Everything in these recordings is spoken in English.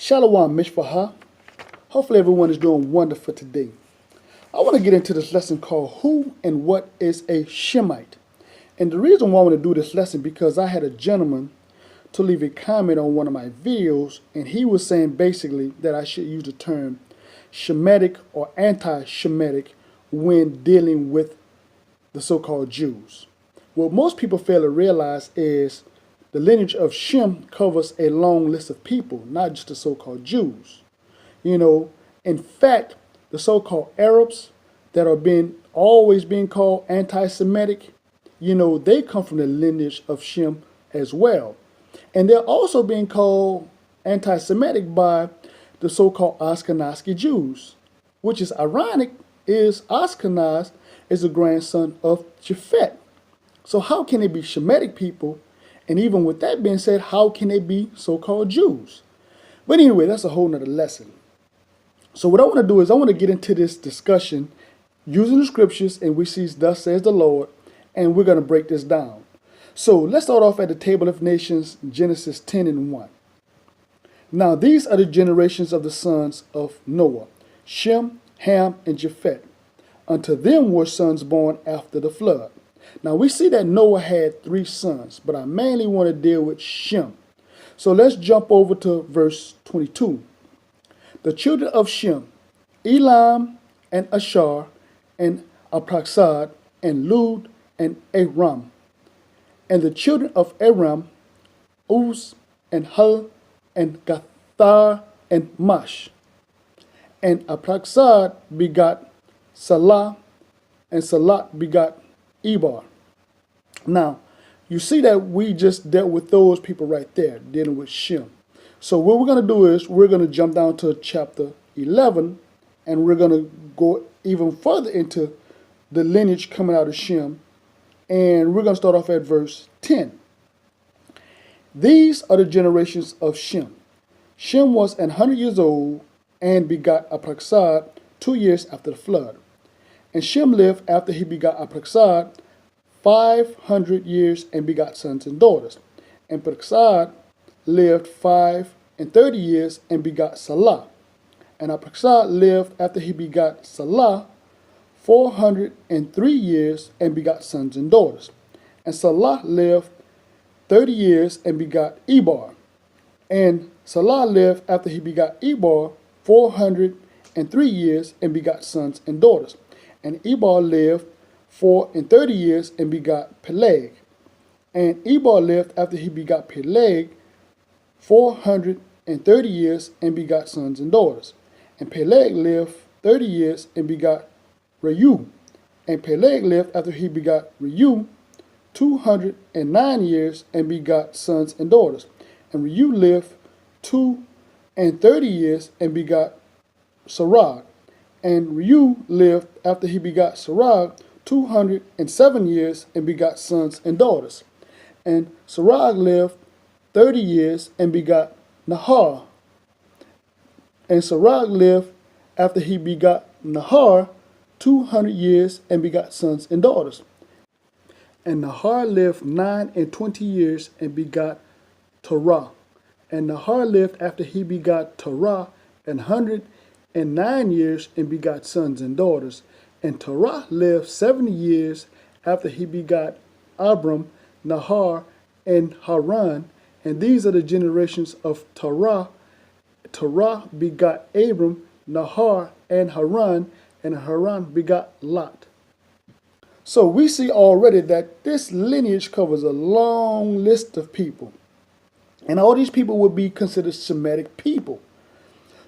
Shalom, Mishpaha. Hopefully everyone is doing wonderful today. I want to get into this lesson called Who and What is a Shemite? And the reason why I want to do this lesson because I had a gentleman to leave a comment on one of my videos, and he was saying basically that I should use the term Shemitic or anti-Shemitic when dealing with the so-called Jews. What most people fail to realize is the lineage of Shem covers a long list of people, not just the so-called Jews. In fact, the so-called Arabs that are always being called anti-Semitic, they come from the lineage of Shem as well. And they're also being called anti-Semitic by the so-called Ashkenazi Jews, which is ironic, is Ashkenaz is the grandson of Japhet. So how can they be Shemitic people? And even with that being said, how can they be so-called Jews? But anyway, that's a whole nother lesson. So what I want to do is I want to get into this discussion using the scriptures, and we see thus says the Lord, and we're going to break this down. So let's start off at the table of nations, Genesis 10:1. Now these are the generations of the sons of Noah, Shem, Ham, and Japhet. Unto them were sons born after the flood. Now we see that Noah had 3 sons, but I mainly want to deal with Shem. So let's jump over to verse 22. The children of Shem, Elam and Ashar and Arphaxad and Lud and Aram. And the children of Aram, Uz and Hul and Gathar and Mash. And Arphaxad begot Salah, and Salah begot Eber. Now, you see that we just dealt with those people right there, dealing with Shem. So what we're going to do is we're going to jump down to chapter 11, and we're going to go even further into the lineage coming out of Shem, and we're going to start off at verse 10. These are the generations of Shem. Shem was 100 years old and begot Arphaxad 2 years after the flood. And Shem lived after he begot Arphaxad 500 years and begot sons and daughters. And Arphaxad lived 530 years and begot Salah. And Arphaxad lived after he begot Salah 403 years and begot sons and daughters. And Salah lived 30 years and begot Eber. And Salah lived after he begot Eber 403 years and begot sons and daughters. And Eber lived 430 years and begot Peleg. And Eber lived after he begot Peleg 430 years and begot sons and daughters. And Peleg lived 30 years and begot Reu. And Peleg lived after he begot Reu 209 years and begot sons and daughters. And Reu lived 230 years and begot Sarag. And Reu lived after he begot Sarag 207 years and begot sons and daughters. And Sarag lived 30 years and begot Nahar. And Sarag lived after he begot Nahar 200 years and begot sons and daughters. And Nahar lived 29 years and begot Terah. And Nahar lived after he begot Terah 109 years and begot sons and daughters. And Terah lived 70 years after he begot Abram, Nahar, and Haran. And these are the generations of Terah. Terah begot Abram, Nahar, and Haran begot Lot. So we see already that this lineage covers a long list of people. And all these people would be considered Semitic people.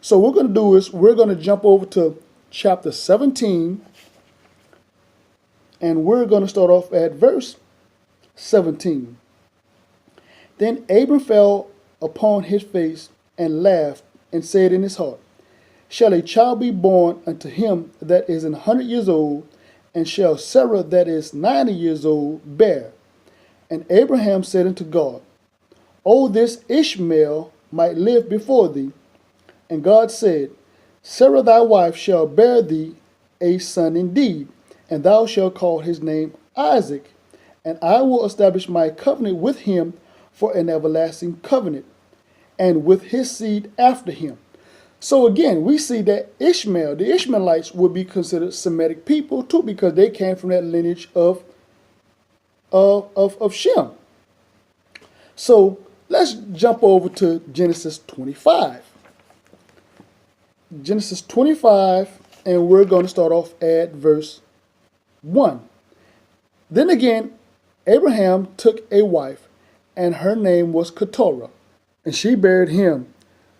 So what we're going to do is we're going to jump over to chapter 17. And we're going to start off at verse 17. Then Abram fell upon his face and laughed and said in his heart, Shall a child be born unto him that is 100 years old, and shall Sarah that is 90 years old bear? And Abraham said unto God, O this Ishmael might live before thee. And God said, Sarah thy wife shall bear thee a son indeed, and thou shalt call his name Isaac, and I will establish my covenant with him for an everlasting covenant, and with his seed after him. So again, we see that Ishmael, the Ishmaelites, would be considered Semitic people too, because they came from that lineage of Shem. So let's jump over to Genesis 25. Genesis 25, and we're going to start off at verse 1. Then again, Abraham took a wife, and her name was Keturah, and she bare him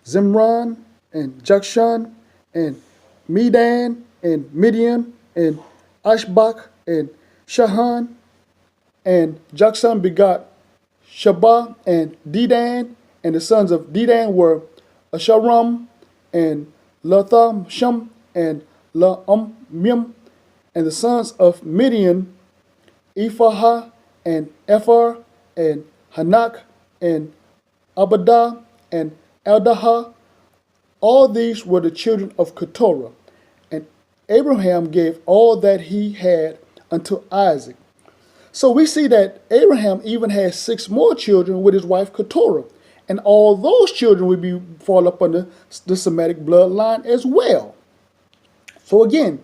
Zimran, and Jokshan, and Medan, and Midian, and Ashbach, and Shahan, and Jokshan begot Shabah and Dedan, and the sons of Dedan were Asharam, and Latham, and Laumim, and the sons of Midian, Ephah, and Ephar, and Hanak, and Abadah, and Eldaha. All these were the children of Keturah. And Abraham gave all that he had unto Isaac. So we see that Abraham even had 6 more children with his wife Keturah. And all those children would fall up under the Semitic bloodline as well. So again,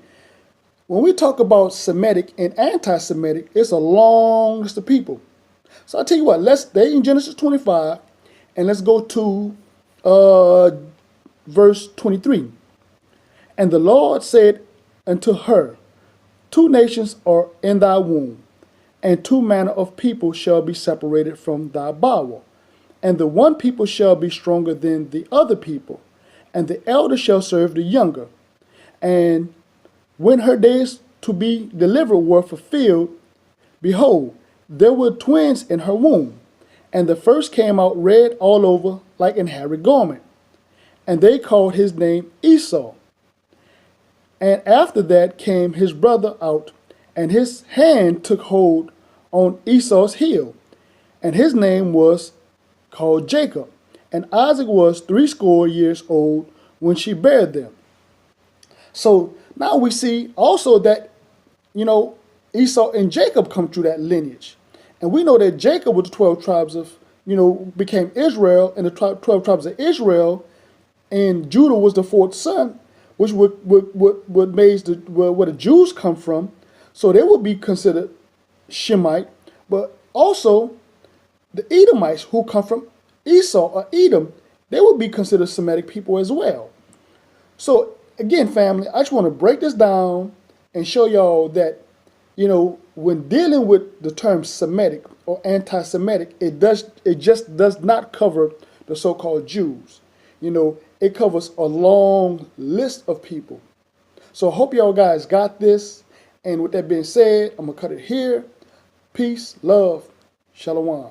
when we talk about Semitic and anti-Semitic, it's a long list of people. So I'll tell you what, let's stay in Genesis 25 and let's go to verse 23. And the Lord said unto her, 2 nations are in thy womb, and 2 manner of people shall be separated from thy bowel. And the one people shall be stronger than the other people, and the elder shall serve the younger. And when her days to be delivered were fulfilled, behold, there were twins in her womb. And the first came out red all over like an hairy garment. And they called his name Esau. And after that came his brother out, and his hand took hold on Esau's heel. And his name was called Jacob. And Isaac was 80 years old when she bare them. So now we see also that, Esau and Jacob come through that lineage. And we know that Jacob was the 12 tribes of, became Israel, and the 12 tribes of Israel, and Judah was the 4th son, which where the Jews come from. So they would be considered Shemite, but also the Edomites who come from Esau or Edom, they would be considered Semitic people as well. So again, family, I just want to break this down and show y'all that, when dealing with the term Semitic or anti-Semitic, it just does not cover the so-called Jews. It covers a long list of people. So I hope y'all guys got this. And with that being said, I'm going to cut it here. Peace, love, shalom.